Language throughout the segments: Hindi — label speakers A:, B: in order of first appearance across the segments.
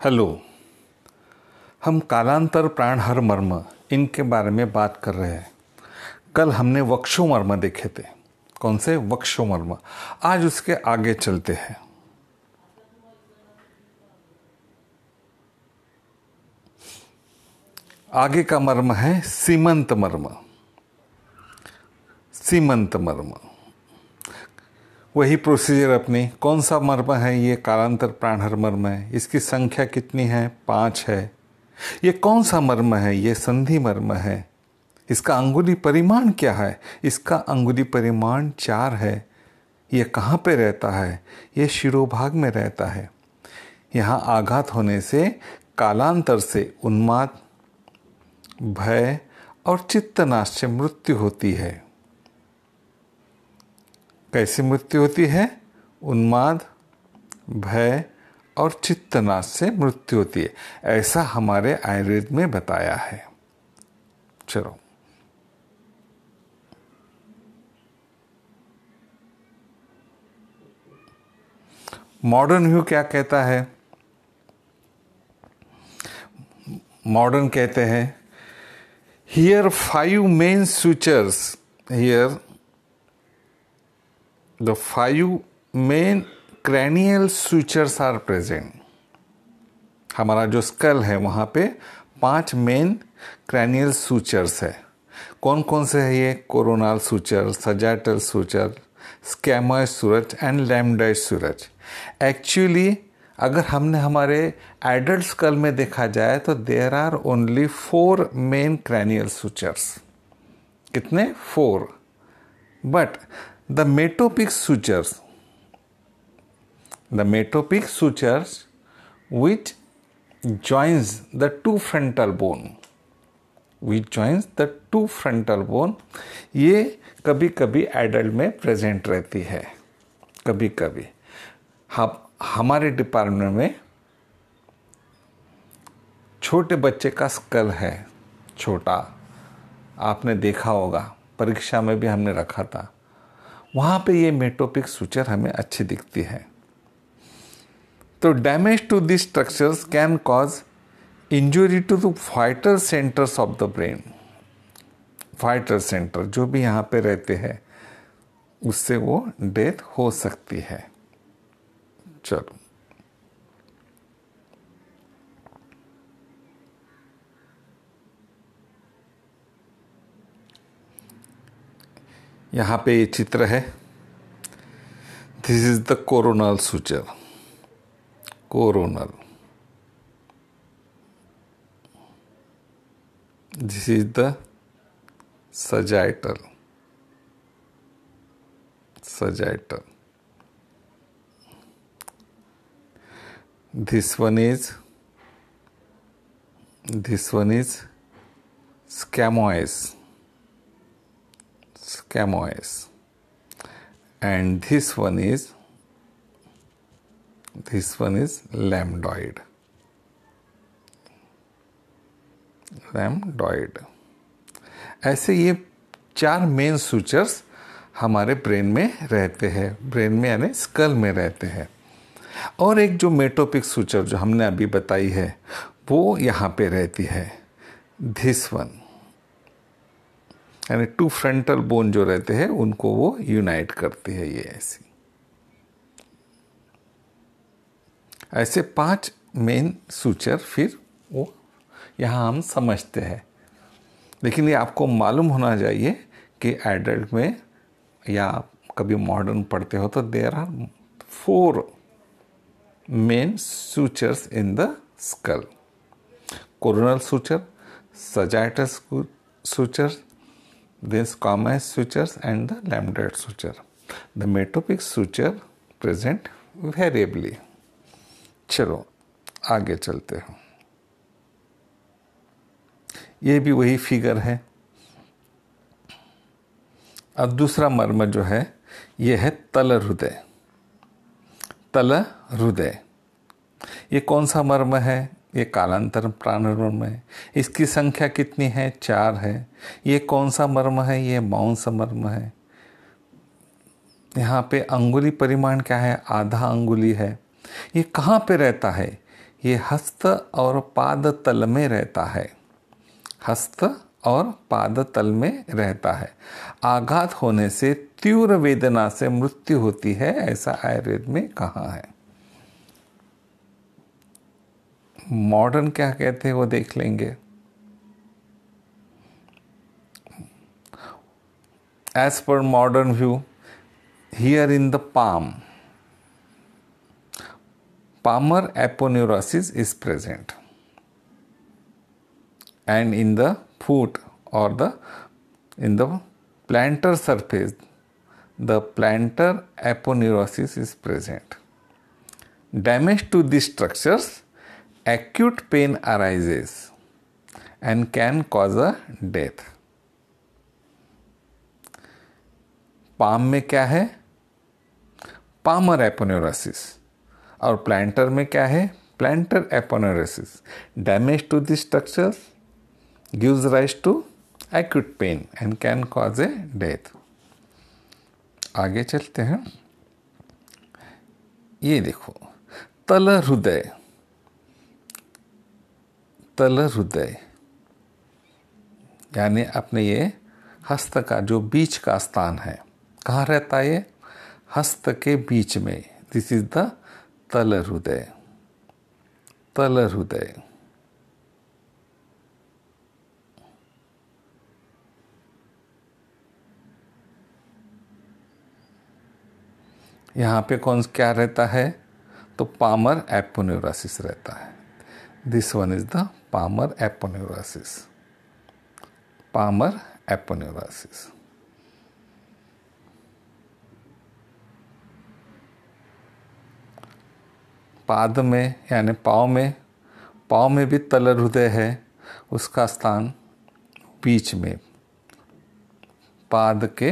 A: हेलो। हम कालांतर प्राणहर मर्म इनके बारे में बात कर रहे हैं। कल हमने वक्षोमर्म देखे थे। कौन से? वक्षोमर्म। आज उसके आगे चलते हैं। आगे का मर्म है सीमंत मर्म। सीमंत मर्म वही प्रोसीजर अपनी। कौन सा मर्म है ये? कालांतर प्राणहर मर्म है। इसकी संख्या कितनी है? 5 है। ये कौन सा मर्म है? ये संधि मर्म है। इसका अंगुली परिमाण क्या है? इसका अंगुली परिमाण 4 है। ये कहाँ पे रहता है? ये शिरोभाग में रहता है। यहाँ आघात होने से कालांतर से उन्माद, भय और चित्तनाश से मृत्यु होती है। कैसी मृत्यु होती है? उन्माद, भय और चित्तनाश से मृत्यु होती है। ऐसा हमारे आयुर्वेद में बताया है। चलो, मॉडर्न व्यू क्या कहता है? मॉडर्न कहते हैं here 5 main sutures, here the 5 main cranial sutures are present। हमारा जो स्कल है वहाँ पे 5 मेन cranial sutures है। कौन कौन से है ये? Coronal suture, sagittal suture, squamoid suture and lambdoid suture. Actually अगर हमने हमारे एडल्ट स्कल में देखा जाए तो there are only 4 main cranial sutures। कितने? 4। But the metopic sutures which joins the two frontal bone, ये कभी कभी एडल्ट में प्रेजेंट रहती है। कभी कभी हमारे डिपार्टमेंट में छोटे बच्चे का स्कल है, छोटा, आपने देखा होगा, परीक्षा में भी हमने रखा था। वहाँ पे ये मेटोपिक सूचर हमें अच्छी दिखती है। तो damage to this structures can cause injury to the vital centres of the brain. Vital centre जो भी यहाँ पे रहते हैं उससे वो डेथ हो सकती है। चलो, यहाँ पे ये चित्र है। This is the coronal suture. Coronal. This is the sagittal. Sagittal. This one is squamous. And this one is lambdoid। ऐसे ये 4 मेन सूचर्स हमारे ब्रेन में रहते हैं। ब्रेन में यानी स्कल में रहते हैं। और एक जो मेटोपिक सूचर जो हमने अभी बताई है वो यहाँ पे रहती है। दिस वन यानी 2 फ्रंटल बोन जो रहते हैं उनको वो यूनाइट करती है। ये ऐसे 5 मेन सूचर फिर वो यहाँ हम समझते हैं। लेकिन ये आपको मालूम होना चाहिए कि एडल्ट में या कभी मॉडर्न पढ़ते हो तो there are 4 main sutures in the skull. Coronal suture, sagittal suture, then squamous sutures and the lambdoid suture. The metopic suture present variably। चलो आगे चलते हैं। ये भी वही फिगर है। अब दूसरा मर्म जो है ये है तल हृदय। तल हृदय ये कौन सा मर्म है? ये कालांतर प्राणहर मर्म है। इसकी संख्या कितनी है? 4 है। ये कौन सा मर्म है? ये मांस मर्म है। यहाँ पे अंगुली परिमाण क्या है? आधा अंगुली है। ये कहाँ पे रहता है? ये हस्त और पाद तल में रहता है, हस्त और पाद तल में रहता है। आघात होने से तीव्र वेदना से मृत्यु होती है, ऐसा आयुर्वेद में कहा है। मॉडर्न क्या कहते हैं वो देख लेंगे। As per modern view, here in the palmar aponeurosis is present, and in the foot or in the plantar surface, the plantar aponeurosis is present. Damage to these structures, acute pain arises and can cause a death. Palm में क्या है? Palmer aponeurosis. और प्लांटर में क्या है? Plantar aponeurosis. Damage to the structures gives rise to acute pain and can cause a death. आगे चलते हैं। ये देखो, तल हृदय, तल हृदय यानी अपने ये हस्त का जो बीच का स्थान है, कहाँ रहता है ये? हस्त के बीच में। दिस इज द तल हृदय, तल हृदय। यहाँ पे कौन क्या रहता है? तो पामर एपोन्यूरोसिस रहता है। This one is the palmar aponeurosis, palmar aponeurosis. पाद में यानी पाँव में भी तल हृदय है, उसका स्थान बीच में, पाद के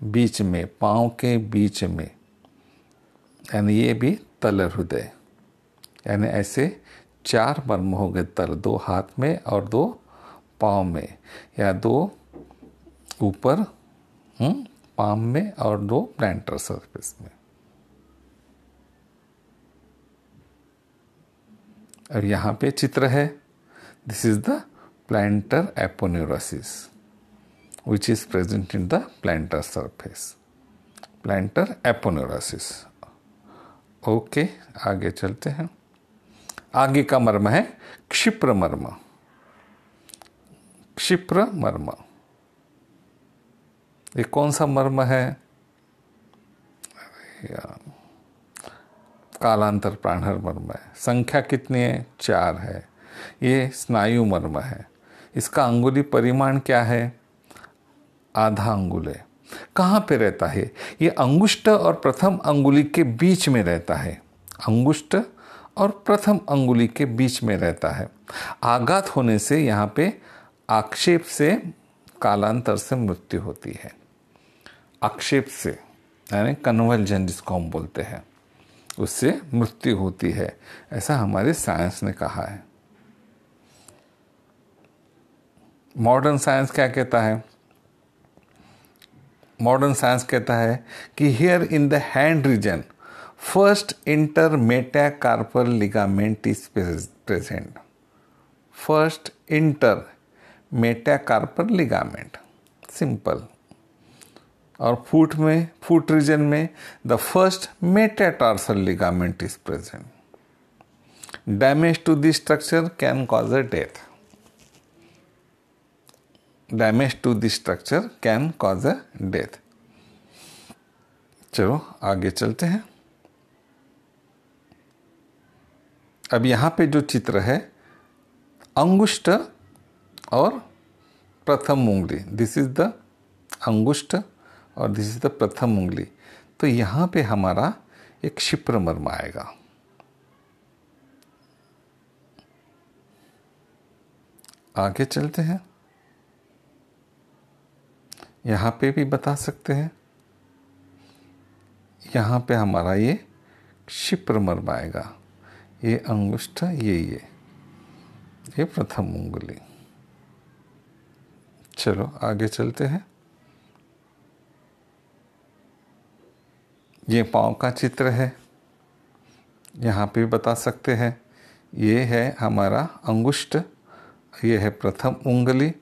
A: बीच में, पाँव के बीच में, यानी ये भी तल हृदय। यानी ऐसे 4 मर्म हो गए तल, 2 हाथ में और 2 पाँव में, या 2 ऊपर पाम में और 2 प्लांटर सरफेस में। और यहाँ पे चित्र है, this is the planter aponeurosis which is present in the planter surface, planter aponeurosis. Okay, आगे चलते हैं। आगे का मर्म है क्षिप्र मर्म, क्षिप्र मर्म। ये कौन सा मर्म है? कालांतर प्राणहर मर्म है। संख्या कितनी है? 4 है। ये स्नायु मर्म है। इसका अंगुली परिमाण क्या है? आधा अंगुल है। कहाँ पे रहता है? ये अंगुष्ठ और प्रथम अंगुली के बीच में रहता है, अंगुष्ठ और प्रथम अंगुली के बीच में रहता है। आघात होने से यहाँ पे आक्षेप से कालांतर से मृत्यु होती है। आक्षेप से यानी कन्वल्जन जिसको हम बोलते हैं, उससे मृत्यु होती है, ऐसा हमारे साइंस ने कहा है। मॉडर्न साइंस क्या कहता है? मॉडर्न साइंस कहता है कि here in the hand region first intermetacarpal ligament is present, first intermetacarpal ligament, simple. और फुट में, फुट रीजन में the first metatarsal ligament is present. Damage to the structure can cause a death, damage to the structure can cause a death. चलो आगे चलते हैं। अब यहाँ पे जो चित्र है, अंगुष्ठ और प्रथम उंगली, दिस इज द अंगुष्ठ और दिस इज द प्रथम उंगली। तो यहाँ पे हमारा एक क्षिप्र मर्म आएगा। आगे चलते हैं। यहाँ पे भी बता सकते हैं, यहाँ पे हमारा ये क्षिप्र मर्म आएगा। ये अंगुष्ठ, ये प्रथम उंगली। चलो आगे चलते हैं। ये पाँव का चित्र है, यहाँ पे भी बता सकते हैं ये है हमारा अंगुष्ठ, ये है प्रथम उंगली,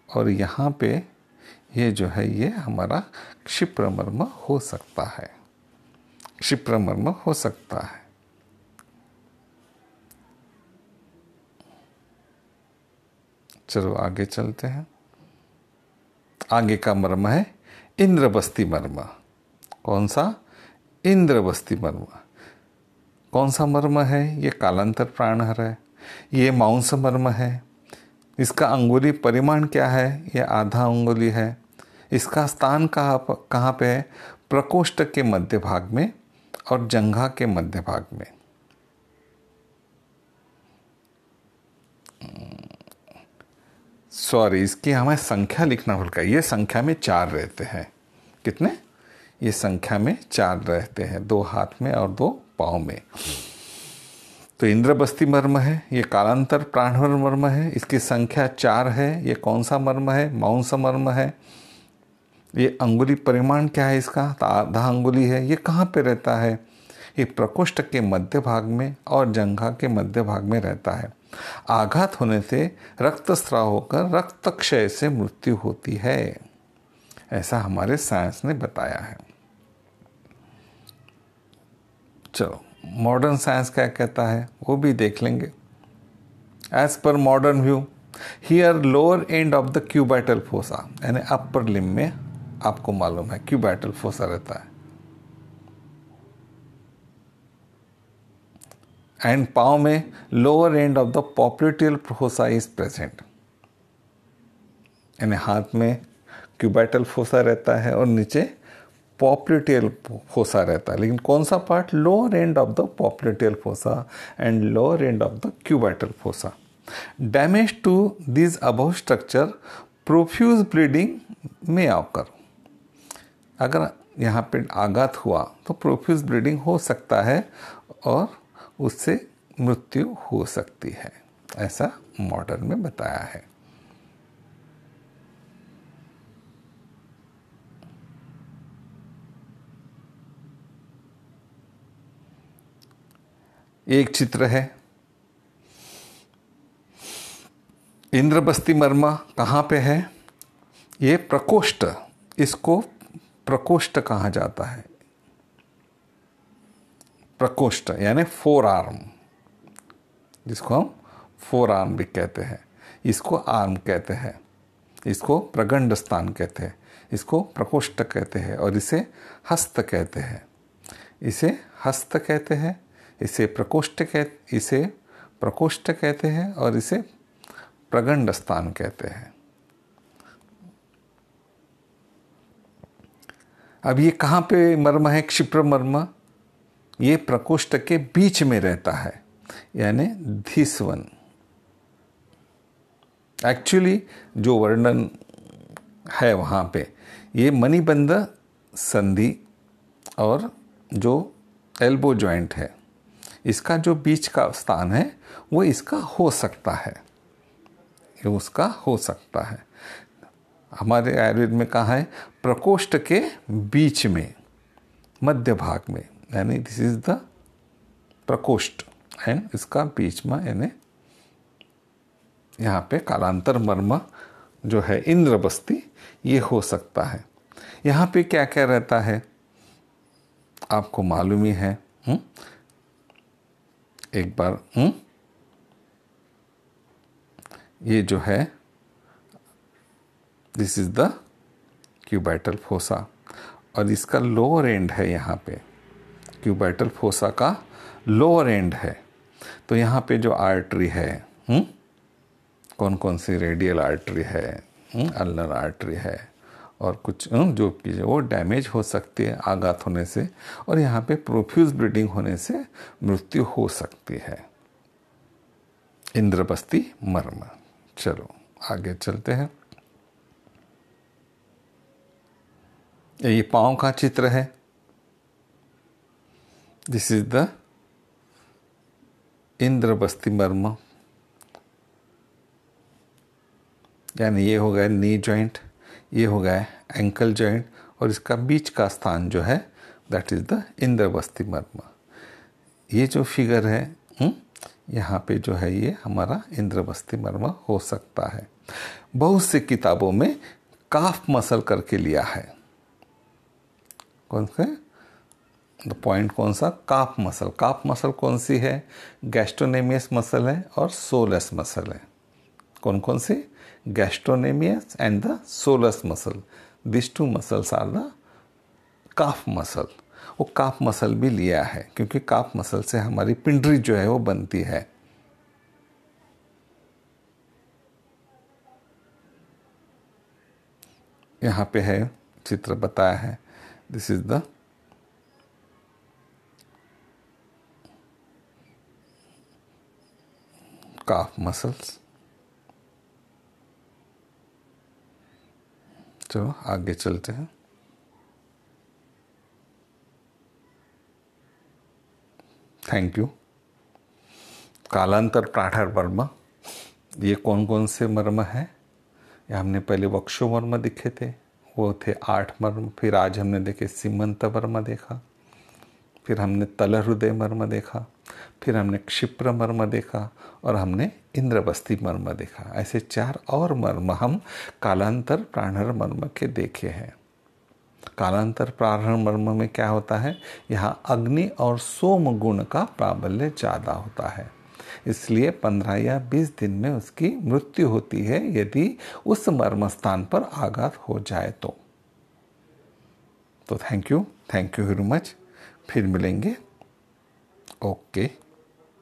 A: और यहाँ पे ये जो है ये हमारा क्षिप्रमर्म हो सकता है, क्षिप्रमर्म हो सकता है। चलो आगे चलते हैं। आगे का मर्म है इंद्रबस्ती मर्म। कौन सा? इंद्रबस्ती मर्म। कौन सा मर्म है? ये कालांतर प्राणहर है, ये मांस मर्म है। इसका अंगुली परिमाण क्या है? ये आधा अंगुली है। इसका स्थान कहाँ पे है? प्रकोष्ठ के मध्य भाग में और जंघा के मध्य भाग में। सॉरी, इसकी हमें संख्या लिखना भूल गया। ये संख्या में 4 रहते हैं। कितने? ये संख्या में 4 रहते हैं, 2 हाथ में और 2 पाँव में। तो इंद्रबस्ती मर्म है, ये कालांतर प्राणहर मर्म है, इसकी संख्या 4 है। ये कौन सा मर्म है? मांस मर्म है। ये अंगुली परिमाण क्या है इसका? तो आधा अंगुली है। ये कहाँ पे रहता है? ये प्रकोष्ठ के मध्य भाग में और जंघा के मध्य भाग में रहता है। आघात होने से रक्तस्राव होकर रक्तक्षय से मृत्यु होती है, ऐसा हमारे साइंस ने बताया है। चलो मॉडर्न साइंस क्या कहता है वो भी देख लेंगे। As per modern view, here lower end of the cubital fossa, यानी अपर लिम्ब में आपको मालूम है क्यूबाइटल फोसा रहता है, एंड पाँव में lower end of the popliteal fossa is present. यानी हाथ में क्यूबाइटल फोसा रहता है और नीचे पॉप्लिटियल फोसा रहता है। लेकिन कौन सा part? Lower end of the popliteal fossa and lower end of the cubital fossa. Damage to this above structure profuse bleeding में ऑकर। अगर यहाँ पे आघात हुआ तो प्रोफ्यूज ब्लीडिंग हो सकता है और उससे मृत्यु हो सकती है, ऐसा मॉडर्न में बताया है। एक चित्र है, इंद्रबस्ती मर्म कहाँ पे है? ये प्रकोष्ठ, इसको प्रकोष्ठ कहा जाता है। प्रकोष्ठ यानी 4 आर्म, जिसको हम 4 आर्म भी कहते हैं, इसको आर्म कहते हैं, इसको प्रगंड स्थान कहते हैं, इसको प्रकोष्ठ कहते हैं और इसे हस्त कहते हैं। इसे हस्त कहते हैं, इसे प्रकोष्ठ कहते हैं और इसे प्रगंड स्थान कहते हैं। अब ये कहाँ पे मर्म है? क्षिप्र मर्म। ये प्रकोष्ठ के बीच में रहता है, यानी this one। एक्चुअली जो वर्णन है वहाँ पे ये मणिबंध संधि और जो एल्बो जॉइंट है, इसका जो बीच का स्थान है वो इसका हो सकता है, ये उसका हो सकता है। हमारे आयुर्वेद में कहा है प्रकोष्ठ के बीच में, मध्य भाग में, यानी दिस इज द प्रकोष्ठ एंड इसका बीच में, यानी यहाँ पे कालांतर मर्म जो है इंद्रबस्ती, ये हो सकता है। यहाँ पे क्या क्या रहता है आपको मालूम ही है। एक बार ये जो है this is the cubital fossa और इसका लोअर एंड है। यहाँ पे क्यूबाइटल फोसा का लोअर एंड है। तो यहाँ पे जो आर्टरी है, कौन कौन सी? रेडियल आर्टरी है, अल्नर आर्टरी है और कुछ जो कि वो डैमेज हो सकती है आघात होने से, और यहाँ पे प्रोफ्यूज ब्लीडिंग होने से मृत्यु हो सकती है। इंद्रबस्ती मर्म। चलो आगे चलते हैं। ये पाँव का चित्र है। दिस इज द इंद्रबस्ती मर्म, यानी ये हो गया नी जॉइंट, ये हो गया एंकल जॉइंट और इसका बीच का स्थान जो है दैट इज द इंद्रबस्ती मर्म। ये जो फिगर है यहाँ पे जो है ये हमारा इंद्रवस्ती मर्म हो सकता है। बहुत सी किताबों में काफ मसल करके लिया है। कौन से पॉइंट कौन सा? Calf muscle. काफ मसल कौन सी है? गैस्ट्रोनेमियस मसल है और सोलस मसल है। कौन कौन सी? Gastrocnemius and the soleus muscle, this two muscles are the calf muscle. वो काफ मसल भी लिया है क्योंकि काफ मसल से हमारी पिंडरी जो है वो बनती है। यहाँ पे है चित्र बताया है, this is the calf muscles. चलो आगे चलते हैं। Thank you. कालांतर प्राठर मर्म, ये कौन कौन से मर्म हैं? ये हमने पहले वक्षो मर्म दिखे थे, वो थे 8 मर्म। फिर आज हमने देखे सीमंत मर्म देखा, फिर हमने तल हृदय मर्म देखा, फिर हमने क्षिप्र मर्म देखा और हमने इंद्रवस्ती मर्म देखा। ऐसे 4 और मर्म हम कालांतर प्राणर मर्म के देखे हैं। कालांतर प्राणर मर्म में क्या होता है? यहाँ अग्नि और सोम गुण का प्राबल्य ज़्यादा होता है, इसलिए 15 या 20 दिन में उसकी मृत्यु होती है यदि उस मर्म स्थान पर आघात हो जाए तो थैंक यू वेरी मच। फिर मिलेंगे। ओके।